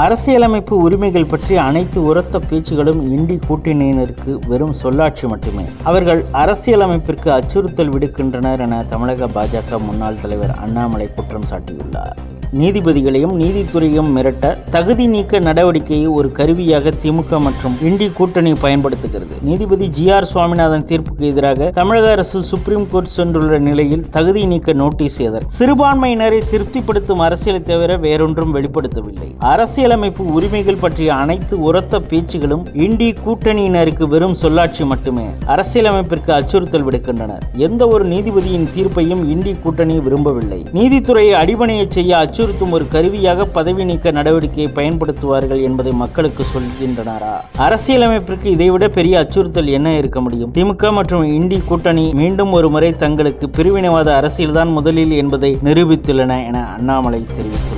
அரசியலமைப்பு உரிமைகள் பற்றி அனைத்து உரத்த பேச்சுகளும் இண்டி கூட்டணியினருக்கு வெறும் சொல்லாட்சி மட்டுமே. அவர்கள் அரசியலமைப்பிற்கு அச்சுறுத்தல் விடுக்கின்றனர் என தமிழக பாஜக முன்னாள் தலைவர் அண்ணாமலை குற்றம் சாட்டியுள்ளார். நீதிபதிகளையும் நீதித்துறையும் மிரட்ட தகுதி நீக்க நடவடிக்கையை ஒரு கருவியாக திமுக மற்றும் இண்டி கூட்டணி பயன்படுத்துகிறது. நீதிபதி GR சுவாமிநாதன் தீர்ப்புக்கு எதிராக தமிழக அரசு சுப்ரீம் கோர்ட் சென்றுள்ள நிலையில் தகுதி நீக்க நோட்டீஸ் எதற்கு? சிறுபான்மையினரை திருப்திப்படுத்தும் அரசியலை தவிர வேறொன்றும் வெளிப்படுத்தவில்லை. அரசியலமைப்பு உரிமைகள் பற்றிய அனைத்து உரத்த பேச்சுகளும் இண்டி கூட்டணியினருக்கு வெறும் சொல்லாட்சி மட்டுமே. அரசியலமைப்பிற்கு அச்சுறுத்தல் விடுக்கின்றனர். எந்த ஒரு நீதிபதியின் தீர்ப்பையும் இண்டி கூட்டணி விரும்பவில்லை. நீதித்துறையை அடிபணிய செய்ய அச்சுறுத்தும் ஒரு கருவியாக பதவி நீக்க நடவடிக்கையை பயன்படுத்துவார்கள் என்பதை மக்களுக்கு சொல்கின்றனரா? அரசியலமைப்பிற்கு இதைவிட பெரிய அச்சுறுத்தல் என்ன இருக்க முடியும்? திமுக மற்றும் இண்டி கூட்டணி மீண்டும் ஒரு முறை தங்களுக்கு பிரிவினைவாத அரசியல்தான் முதலில் என்பதை நிரூபித்துள்ளன என அண்ணாமலை தெரிவித்துள்ளார்.